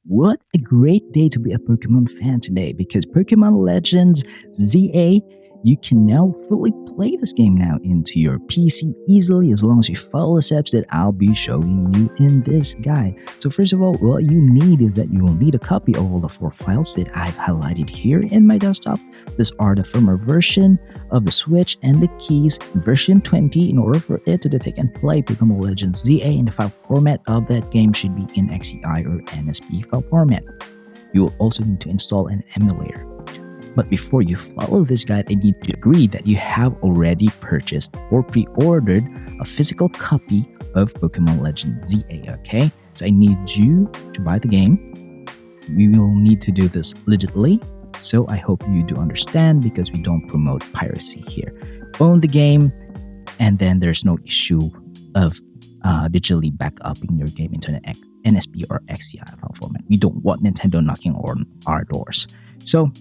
What a great day to be a Pokemon fan today, because Pokemon Legends ZA, you can now fully play this game now into your PC easily as long as you follow the steps that I'll be showing you in this guide. So first of all, what you need is that you will need a copy of all the 4 files that I've highlighted here in my desktop. These are the firmware version of the Switch and the keys version 20 in order for it to detect and play Pokemon Legends ZA, in the file format of that game should be in XCI or NSP file format. You will also need to install an emulator. But before you follow this guide, I need to agree that you have already purchased or pre-ordered a physical copy of Pokemon Legends ZA, okay? So I need you to buy the game. We will need to do this legally, so I hope you do understand, because we don't promote piracy here. Own the game, and then there's no issue of digitally back-upping your game into an NSP or XCI file format. We don't want Nintendo knocking on our doors. So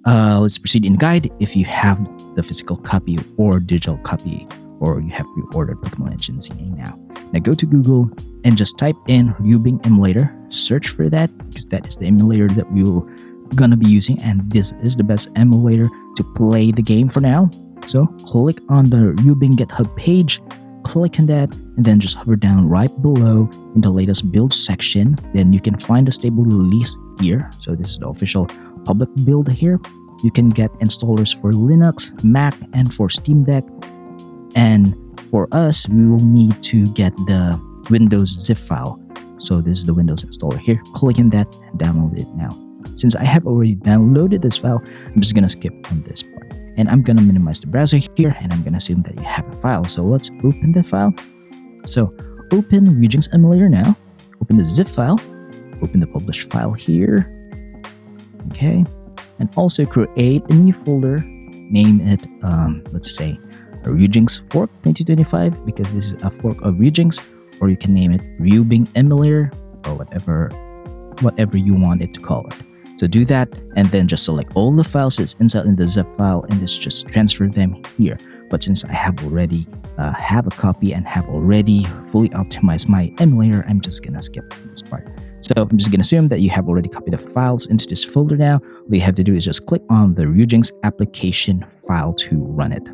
let's proceed in the guide. If you have the physical copy or digital copy, or you have pre-ordered Pokemon Legends ZA now go to Google and just type in Ryubing Emulator. Search for that, because that is the emulator that we will gonna be using, and this is the best emulator to play the game for now. So click on the Ryubing GitHub page, click on that, and then just hover down right below in the latest build section. Then you can find the stable release here. So this is the official public build here. You can get installers for Linux, Mac, and for Steam Deck. And for us, we will need to get the Windows zip file. So this is the Windows installer here. Click on that and download it now. Since I have already downloaded this file, I'm just gonna skip on this part. And I'm gonna minimize the browser here, and I'm gonna assume that you have a file. So let's open the file. So open Ryubing's emulator now. Open the zip file. Open the published file here. Okay, and also create a new folder. Name it, let's say, Ryubing's Fork 2025, because this is a fork of Ryubing's, or you can name it Ryubing Emulator, or whatever you want it to call it. So do that, and then just select all the files that's inside in the zip file, and just transfer them here. But since I have already have a copy and have already fully optimized my emulator, I'm just gonna skip this part. So I'm just gonna assume that you have already copied the files into this folder now. All you have to do is just click on the Ryubing's application file to run it.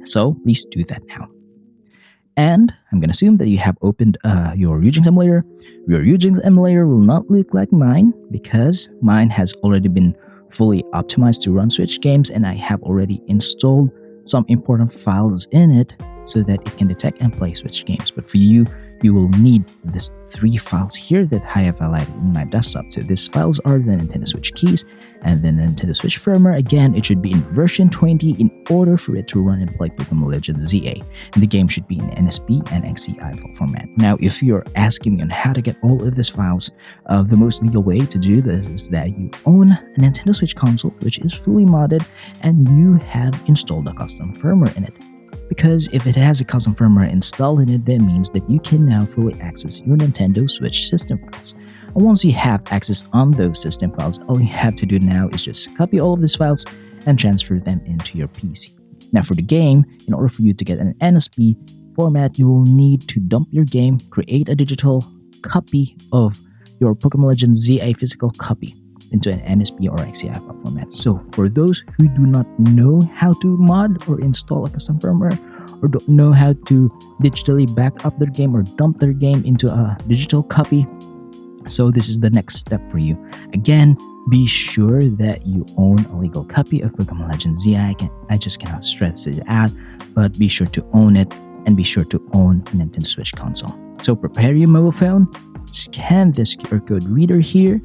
So please do that now. And I'm gonna assume that you have opened your Ryubing's emulator. Your Ryubing's emulator will not look like mine, because mine has already been fully optimized to run Switch games, and I have already installed some important files in it so that it can detect and play Switch games. But for you, you will need these 3 files here that I have highlighted in my desktop. So these files are the Nintendo Switch keys and then the Nintendo Switch firmware. Again, it should be in version 20 in order for it to run and play Pokemon Legends ZA. And the game should be in NSP and XCI file format. Now, if you're asking me on how to get all of these files, the most legal way to do this is that you own a Nintendo Switch console, which is fully modded, and you have installed a custom firmware in it. Because if it has a custom firmware installed in it, that means that you can now fully access your Nintendo Switch system files. And once you have access on those system files, all you have to do now is just copy all of these files and transfer them into your PC. Now for the game, in order for you to get an NSP format, you will need to dump your game, create a digital copy of your Pokemon Legends ZA physical copy into an NSP or XCI file format. So for those who do not know how to mod or install a custom firmware, or don't know how to digitally back up their game or dump their game into a digital copy, so this is the next step for you. Again, be sure that you own a legal copy of Pokemon Legends ZA. I just cannot stress it out, but be sure to own it, and be sure to own a Nintendo Switch console. So prepare your mobile phone, scan this QR code reader here.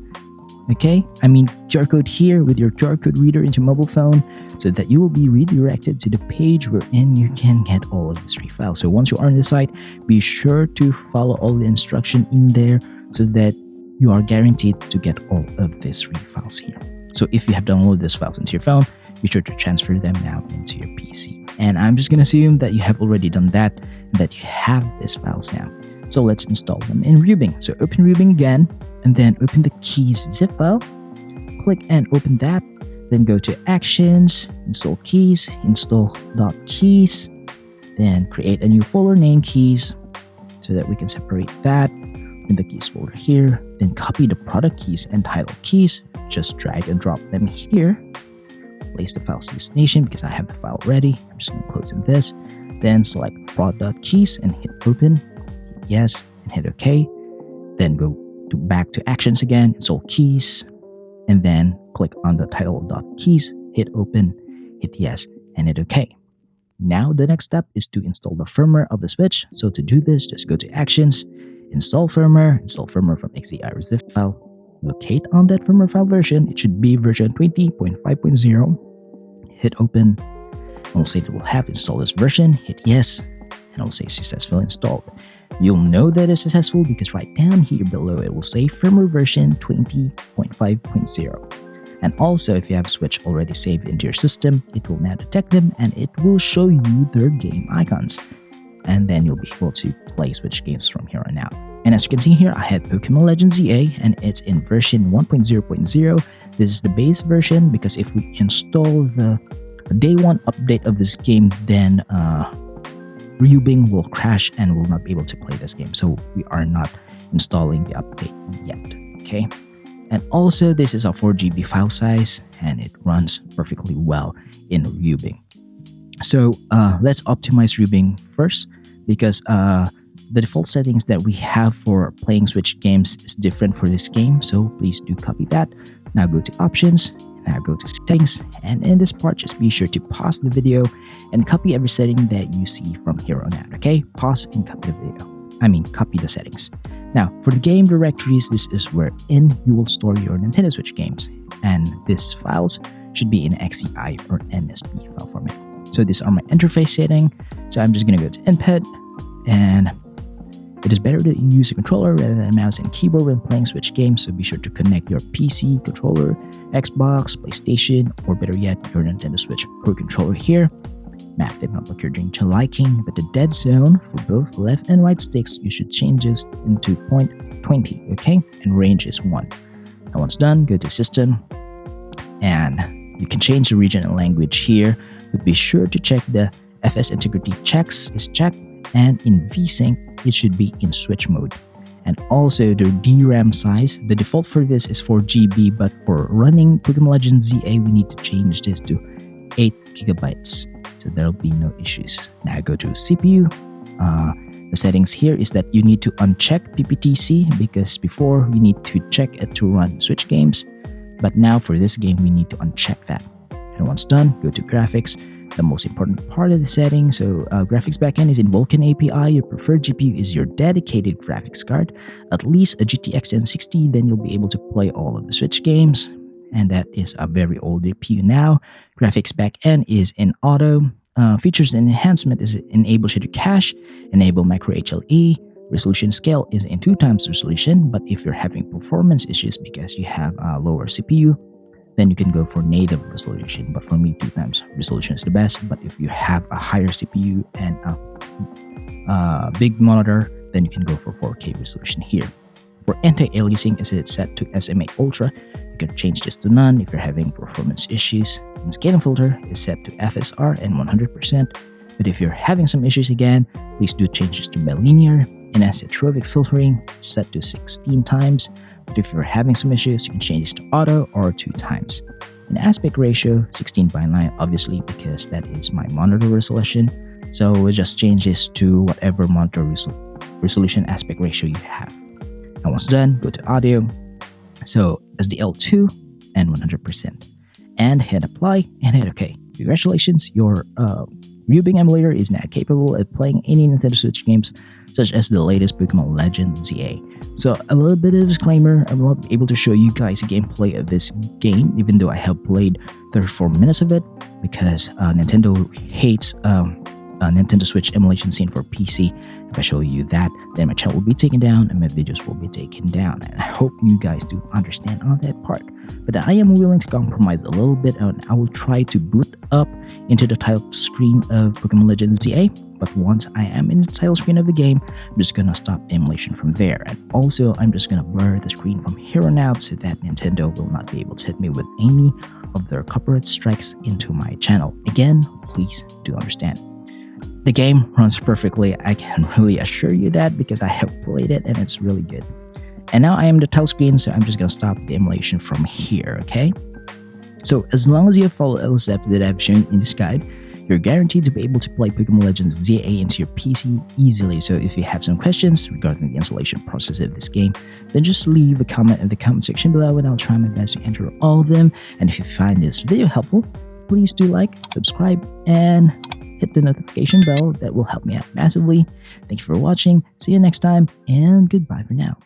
Okay, I mean QR code here with your QR code reader into mobile phone, so that you will be redirected to the page wherein you can get all of these 3 files. So once you are on the site, be sure to follow all the instruction in there so that you are guaranteed to get all of these 3 files here. So if you have downloaded these files into your phone, be sure to transfer them now into your PC. And I'm just gonna assume that you have already done that, and that you have these files now. So let's install them in Ryubing. So open Ryubing again, and then open the keys zip file. Click and open that. Then go to Actions, Install Keys, Install.keys. Then create a new folder named Keys, so that we can separate that. in the keys folder here, then copy the product keys and title keys, just drag and drop them here, place the file's destination because I have the file ready. I'm just going to close in this, then select prod.keys and hit open, hit yes, and hit OK. Then go back to actions again, install keys, and then click on the title.keys, hit open, hit yes, and hit OK. Now the next step is to install the firmware of the switch. So to do this, just go to actions, install firmware from XDI zip file, locate on that firmware file version. It should be version 20.5.0. Hit open, and we'll say that we'll have to install this version, hit yes, and it'll say successfully installed. You'll know that it's successful because right down here below it will say firmware version 20.5.0. And also, if you have Switch already saved into your system, it will now detect them and it will show you their game icons. And then you'll be able to play Switch games from here on out. And as you can see here, I have Pokémon Legends ZA and it's in version 1.0.0. This is the base version because if we install the day one update of this game, then Ryubing will crash and will not be able to play this game. So we are not installing the update yet. Okay. And also, this is a 4GB file size and it runs perfectly well in Ryubing. So let's optimize Ryubing first because the default settings that we have for playing Switch games is different for this game. So please do copy that. Now go to options, now go to settings, and in this part, just be sure to pause the video and copy every setting that you see from here on out. Okay, pause and copy the video. Copy the settings. Now, for the game directories, this is wherein you will store your Nintendo Switch games, and these files should be in XCI or NSP file format. So these are my interface setting. So I'm just going to go to input, and it is better that you use a controller rather than a mouse and keyboard when playing Switch games, so be sure to connect your PC, controller, Xbox, PlayStation, or better yet, your Nintendo Switch Pro controller here. Map them up according to liking, but the dead zone for both left and right sticks, you should change this into 0.20, okay? And range is 1. Now once done, go to system, and you can change the region and language here, but be sure to check the FS integrity checks is checked, and in VSync, it should be in switch mode. And also the DRAM size, the default for this is 4GB, but for running Pokémon Legends ZA, we need to change this to 8GB. So there'll be no issues. Now go to CPU. The settings here is that you need to uncheck PPTC because before we need to check it to run Switch games, but now for this game we need to uncheck that. And once done, go to graphics, the most important part of the setting. So graphics backend is in Vulkan API. Your preferred GPU is your dedicated graphics card, at least a GTX 1060. Then you'll be able to play all of the Switch games. And that is a very old GPU now. Graphics backend is in auto. Features and enhancement is enable shader cache, enable micro HLE. Resolution scale is in 2x resolution, but if you're having performance issues because you have a lower CPU, then you can go for native resolution. But for me, 2x resolution is the best. But if you have a higher CPU and a big monitor, then you can go for 4K resolution here. For anti-aliasing, is it set to SMA Ultra? You can change this to none if you're having performance issues. And scaling filter is set to FSR and 100%. But if you're having some issues again, please do change this to bilinear. And anisotropic filtering set to 16 times. But if you're having some issues, you can change this to auto or 2 times. And aspect ratio 16:9, obviously because that is my monitor resolution. So we'll just change this to whatever monitor resolution aspect ratio you have. And once done, go to audio. So SDL2 and 100%. And hit apply and hit OK. Congratulations, your Ryubing Emulator is now capable of playing any Nintendo Switch games such as the latest Pokémon Legends ZA. So a little bit of disclaimer, I'm not able to show you guys a gameplay of this game even though I have played 34 minutes of it because Nintendo hates Nintendo Switch emulation scene for PC. If I show you that, then my channel will be taken down and my videos will be taken down. And I hope you guys do understand on that part. But I am willing to compromise a little bit and I will try to boot up into the title screen of Pokémon Legends ZA. But once I am in the title screen of the game, I'm just gonna stop emulation from there. And also, I'm just gonna blur the screen from here on out so that Nintendo will not be able to hit me with any of their copyright strikes into my channel. Again, please do understand. The game runs perfectly. I can really assure you that because I have played it and it's really good. And now I am the title screen, so I'm just gonna stop the emulation from here, okay? So as long as you follow all the steps that I've shown in this guide, you're guaranteed to be able to play Pokemon Legends ZA into your PC easily. So if you have some questions regarding the installation process of this game, then just leave a comment in the comment section below and I'll try my best to answer all of them. And if you find this video helpful, please do like, subscribe, and hit the notification bell. That will help me out massively. Thank you for watching. See you next time, and goodbye for now.